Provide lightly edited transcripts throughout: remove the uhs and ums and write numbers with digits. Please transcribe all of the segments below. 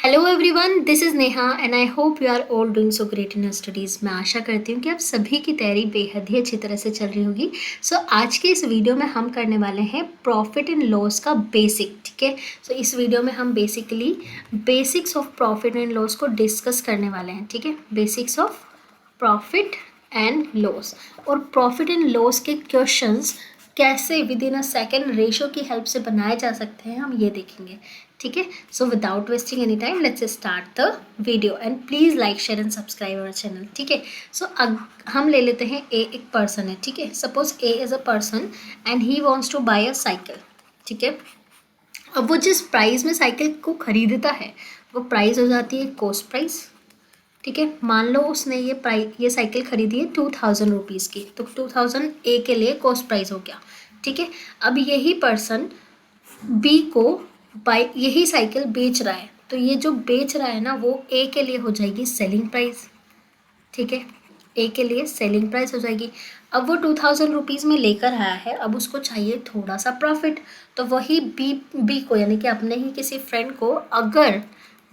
Hello everyone, this is Neha and I hope you are all doing so great in your studies. मैं आशा करती हूँ कि आप सभी की तैयारी बेहद ही अच्छी तरह से चल रही होगी। सो आज के इस वीडियो में हम करने वाले हैं प्रॉफिट एंड लॉस का बेसिक। ठीक है, सो इस वीडियो में हम basically basics of profit and loss को डिस्कस करने वाले हैं। ठीक है, basics of profit and loss और प्रॉफिट एंड लॉस के क्वेश्चंस कैसे with in a second ratio की हेल्प से बनाए जा सकते हैं, हम ये देखेंगे। ठीक है, so without wasting any time let's start the video and please like share and subscribe our channel. ठीक है, सो हम ले लेते हैं ए एक पर्सन है। ठीक है, suppose A is a person and he wants to buy a cycle. ठीक है, अब वो जिस प्राइस में साइकिल को खरीदता है वो प्राइस हो जाती है कॉस्ट प्राइस। ठीक है, मान लो उसने ये साइकिल खरीदी है 2000 रुपीज़ की, तो 2000 ए के लिए कॉस्ट प्राइस हो गया। ठीक है, अब यही पर्सन बी को बाई यही साइकिल बेच रहा है, तो ये जो बेच रहा है ना वो ए के लिए हो जाएगी सेलिंग प्राइस। ठीक है, ए के लिए सेलिंग प्राइस हो जाएगी। अब वो 2000 रुपीज़ में लेकर आया है, अब उसको चाहिए थोड़ा सा प्रॉफिट, तो वही बी को यानी कि अपने ही किसी फ्रेंड को अगर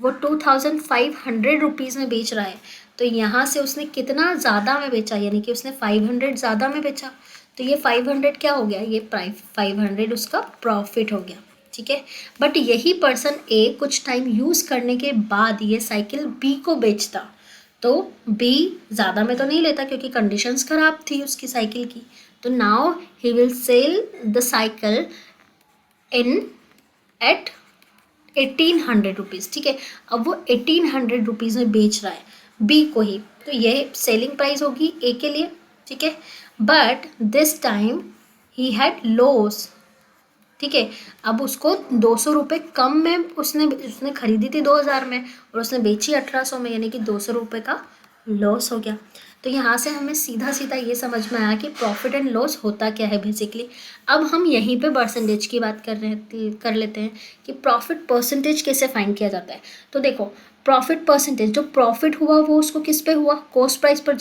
वो 2500 रुपीज़ में बेच रहा है, तो यहाँ से उसने कितना ज़्यादा में बेचा, यानी कि उसने 500 ज़्यादा में बेचा, तो ये 500 क्या हो गया, ये 500 उसका प्रॉफिट हो गया। ठीक है, बट यही पर्सन ए कुछ टाइम यूज़ करने के बाद ये साइकिल बी को बेचता, तो बी ज़्यादा में तो नहीं लेता क्योंकि कंडीशंस ख़राब थी उसकी साइकिल की। तो now he will sell the cycle in at 1800 rupees. ठीक है, अब वो 1800 रुपीज़ में बेच रहा है बी को ही, तो ये सेलिंग प्राइस होगी ए के लिए। ठीक है, but this time he had loss. ठीक है, अब उसको 200 रुपये कम में उसने उसने खरीदी थी 2000 में और उसने बेची 1800 में, यानी कि 200 रुपये का लॉस हो गया। तो यहाँ से हमें सीधा सीधा ये समझ में आया कि प्रॉफिट एंड लॉस होता क्या है बेसिकली। अब हम यहीं पे परसेंटेज की बात कर लेते हैं कि प्रॉफिट परसेंटेज कैसे फाइंड किया जाता है। तो देखो, प्रॉफिट परसेंटेज, जो प्रॉफिट हुआ वो उसको किस पे हुआ, कॉस्ट प्राइस पर,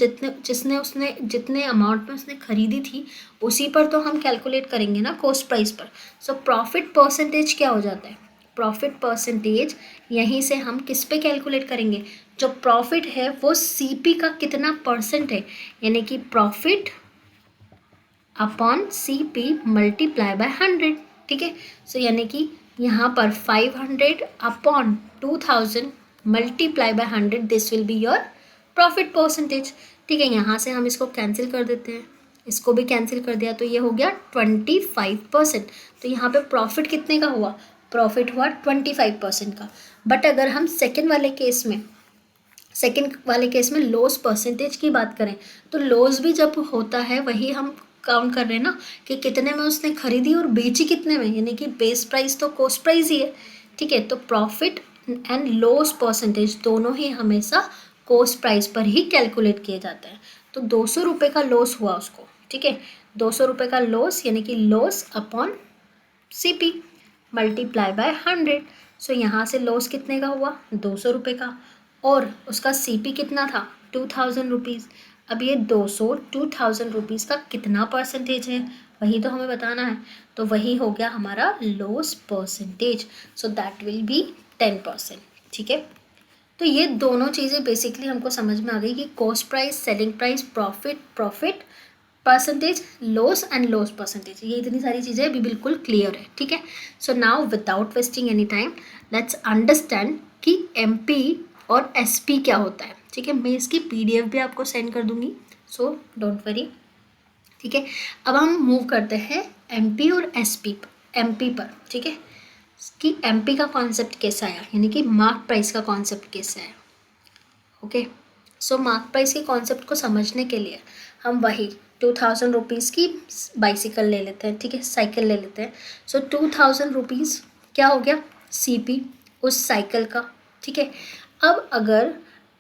जितने अमाउंट में उसने खरीदी थी उसी पर तो हम कैलकुलेट करेंगे ना, कॉस्ट प्राइस पर। सो प्रॉफिट परसेंटेज क्या हो जाता है, प्रॉफिट परसेंटेज यहीं से हम किस पे कैलकुलेट करेंगे, जो प्रॉफिट है वो सीपी का कितना परसेंट है, यानी कि profit upon CP multiply by 100। ठीक है, सो यानी कि यहाँ पर 500 upon 2000 multiply by 100, this will be your profit percentage. ठीक है, यहाँ से हम इसको कैंसिल कर देते हैं, इसको भी कैंसिल कर दिया, तो ये हो गया 25%। तो यहाँ पे प्रॉफिट कितने का हुआ, प्रॉफिट हुआ 25% का। बट अगर हम सेकेंड वाले केस में लॉस परसेंटेज की बात करें, तो लॉस भी जब होता है वही हम काउंट कर रहे हैं ना, कि कितने में उसने खरीदी और बेची कितने में, यानी कि बेस प्राइस तो कॉस्ट प्राइस ही है। ठीक है, तो प्रॉफिट एंड लॉस परसेंटेज दोनों ही हमेशा कॉस्ट प्राइस पर ही कैलकुलेट किए जाते हैं। तो 200 रुपये का लॉस हुआ उसको। ठीक है, 200 रुपये का लॉस यानी कि loss upon CP multiply by 100। So यहाँ से लॉस कितने का हुआ, 200 रुपये का, और उसका सीपी कितना था, 2000 रुपीज़। अब ये 2000 का कितना परसेंटेज है वही तो हमें बताना है, तो वही हो गया हमारा loss percentage. So that will be 10%। ठीक है, तो ये दोनों चीज़ें बेसिकली हमको समझ में आ गई कि cost price, selling price, profit percentage, loss and loss percentage, ये इतनी सारी चीज़ें अभी बिल्कुल क्लियर है। ठीक है, so now without wasting any time let's understand कि एमपी और एसपी क्या होता है। ठीक है, मैं इसकी पीडीएफ भी आपको सेंड कर दूंगी, सो डोंट वरी। ठीक है, अब हम मूव करते हैं एमपी और एमपी पर। ठीक है, कि एमपी का कॉन्सेप्ट कैसा आया, यानी कि मार्क प्राइस का कॉन्सेप्ट कैसे आया। ओके, सो मार्क प्राइस के कॉन्सेप्ट को समझने के लिए हम वही 2000 रुपीज़ की बाइसिकल ले लेते हैं। ठीक है, साइकिल ले लेते हैं। सो 2000 रुपीज़ क्या हो गया, सीपी उस साइकिल का। ठीक है, अब अगर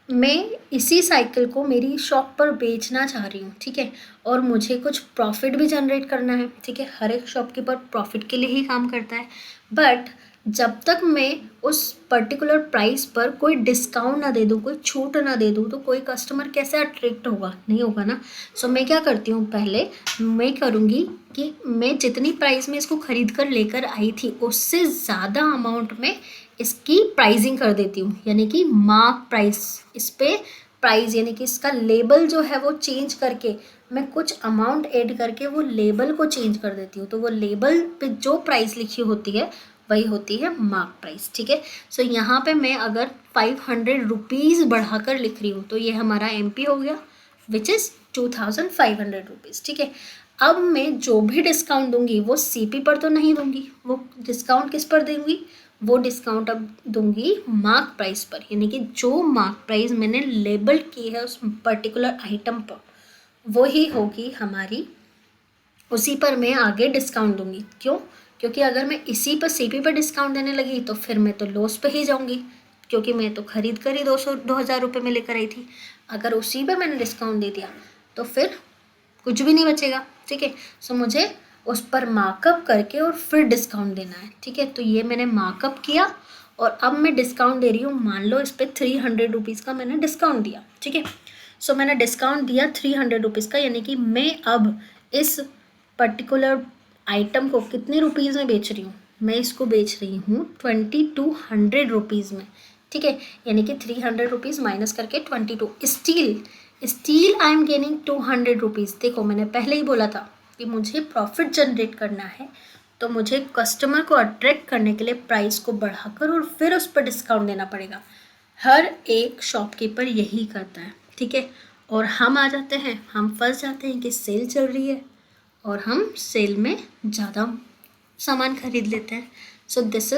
मैं इसी साइकिल को मेरी शॉप पर बेचना चाह रही हूँ, ठीक है, और मुझे कुछ प्रॉफिट भी जनरेट करना है। ठीक है, हर एक शॉपकीपर प्रॉफिट के लिए ही काम करता है, बट जब तक मैं उस पर्टिकुलर प्राइस पर कोई डिस्काउंट ना दे दूँ, कोई छूट ना दे दूँ, तो कोई कस्टमर कैसे अट्रैक्ट होगा, नहीं होगा ना। सो मैं क्या करती हूँ, पहले मैं करूँगी कि मैं जितनी प्राइस में इसको ख़रीद कर लेकर आई थी उससे ज़्यादा अमाउंट में इसकी प्राइसिंग कर देती हूँ, यानी कि मार्क प्राइस, इस पे प्राइस यानी कि इसका लेबल जो है वो चेंज करके मैं कुछ अमाउंट ऐड करके वो लेबल को चेंज कर देती हूँ। तो वो लेबल पे जो प्राइस लिखी होती है वही होती है मार्क प्राइस, ठीक है। सो यहाँ पे मैं अगर 500 रुपीज़ बढ़ाकर लिख रही हूँ तो ये हमारा MP हो गया, विच इज़ 2500 रुपीज़, ठीक है। अब मैं जो भी डिस्काउंट दूंगी वो CP पर तो नहीं दूंगी, वो डिस्काउंट किस पर दूंगी, वो डिस्काउंट अब दूंगी मार्क प्राइस पर, यानी कि जो मार्क प्राइस मैंने लेबल की है उस पर्टिकुलर आइटम पर वो ही होगी हमारी, उसी पर मैं आगे डिस्काउंट दूंगी। क्यों? क्योंकि अगर मैं इसी पर CP पर डिस्काउंट देने लगी तो फिर मैं तो लॉस पे ही जाऊंगी, क्योंकि मैं तो खरीद कर ही 2000 रुपये में लेकर आई थी। अगर उसी पर मैंने डिस्काउंट दे दिया तो फिर कुछ भी नहीं बचेगा, ठीक है। सो मुझे उस पर मार्कअप करके और फिर डिस्काउंट देना है, ठीक है। तो ये मैंने मार्कअप किया और अब मैं डिस्काउंट दे रही हूँ, मान लो इस पर 300 रुपीज़ का मैंने डिस्काउंट दिया, ठीक है। सो मैंने डिस्काउंट दिया 300 रुपीज़ का, यानी कि मैं अब इस पर्टिकुलर आइटम को कितने रुपीज़ में बेच रही हूँ, मैं इसको बेच रही हूँ 2200 रुपीज़ में, ठीक है। यानी कि 300 रुपीज़ माइनस करके 22, steel I am gaining 200 rupees. देखो मैंने पहले ही बोला था कि मुझे प्रॉफिट जनरेट करना है, तो मुझे कस्टमर को अट्रैक्ट करने के लिए प्राइस को बढ़ाकर और फिर उस पर डिस्काउंट देना पड़ेगा। हर एक शॉपकीपर यही करता है, ठीक है। और हम आ जाते हैं, हम फंस जाते हैं कि सेल चल रही है और हम सेल में ज़्यादा सामान खरीद लेते हैं। So this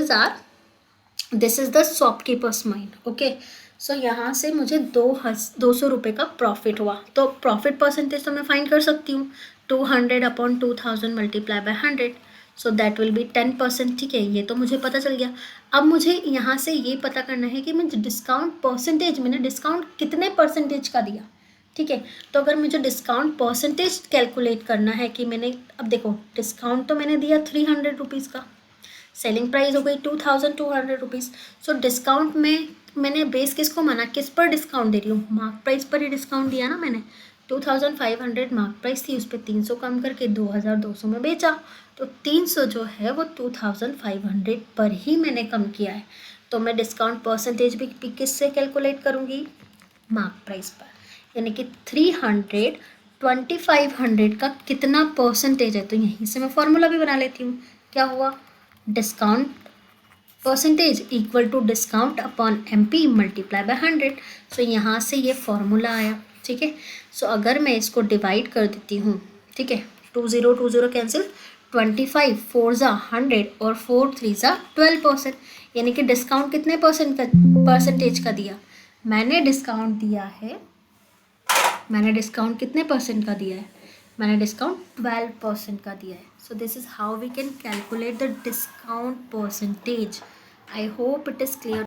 is the shopkeeper's mind, okay. So यहाँ से मुझे 200 रुपये का प्रॉफिट हुआ, तो प्रॉफिट परसेंटेज तो मैं फाइंड कर सकती हूँ, 200 upon 2000 multiply by 100, so that will be 10%, ठीक है। ये तो मुझे पता चल गया। अब मुझे यहाँ से ये पता करना है कि मैं डिस्काउंट परसेंटेज, मैंने डिस्काउंट कितने परसेंटेज का दिया, ठीक है। तो अगर मुझे डिस्काउंट परसेंटेज कैलकुलेट करना है कि मैंने, अब देखो डिस्काउंट तो मैंने दिया 300 रुपीज़ का, सेलिंग प्राइस हो गई 2200 रुपीज़। सो डिस्काउंट में मैंने बेस किसको माना, किस पर डिस्काउंट दे रही हूँ, मार्क प्राइस पर ही डिस्काउंट दिया ना मैंने। 2500 मार्क प्राइस थी, उस पर 300 कम करके 2200 में बेचा, तो 300 जो है वो 2500 पर ही मैंने कम किया है। तो मैं डिस्काउंट परसेंटेज भी किससे कैलकुलेट करूँगी, मार्क प्राइस पर, यानी कि 300 2500 का कितना परसेंटेज है। तो यहीं से मैं फॉर्मूला भी बना लेती हूँ, क्या हुआ, discount percentage equal to discount upon MP multiply by 100। So यहाँ से ये फॉर्मूला आया, ठीक है। सो अगर मैं इसको डिवाइड कर देती हूँ, ठीक है, 20 कैंसिल, 25 4 ज़ा 100 और 4 3 ज़ा 12%, यानी कि डिस्काउंट कितने परसेंटेज का दिया, मैंने डिस्काउंट दिया है, मैंने डिस्काउंट कितने परसेंट का दिया है, मैंने डिस्काउंट 12% का दिया है। So this is how we can calculate the discount percentage. I hope it is clear.